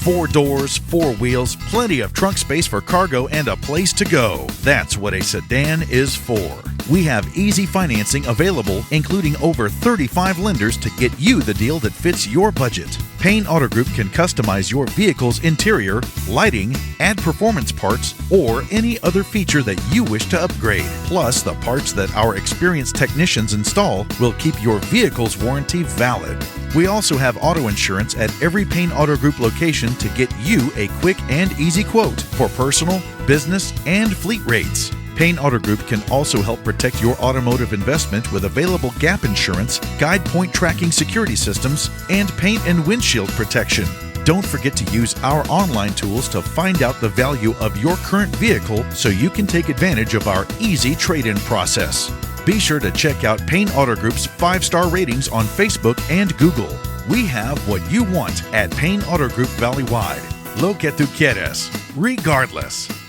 4 doors, 4 wheels, plenty of trunk space for cargo, and a place to go. That's what a sedan is for. We have easy financing available, including over 35 lenders to get you the deal that fits your budget. Payne Auto Group can customize your vehicle's interior, lighting, add performance parts, or any other feature that you wish to upgrade. Plus, the parts that our experienced technicians install will keep your vehicle's warranty valid. We also have auto insurance at every Payne Auto Group location to get you a quick and easy quote for personal, business, and fleet rates. Payne Auto Group can also help protect your automotive investment with available gap insurance, guide point tracking security systems, and paint and windshield protection. Don't forget to use our online tools to find out the value of your current vehicle so you can take advantage of our easy trade-in process. Be sure to check out Payne Auto Group's 5-star ratings on Facebook and Google. We have what you want at Payne Auto Group Valley-wide. Lo que tú quieres, regardless.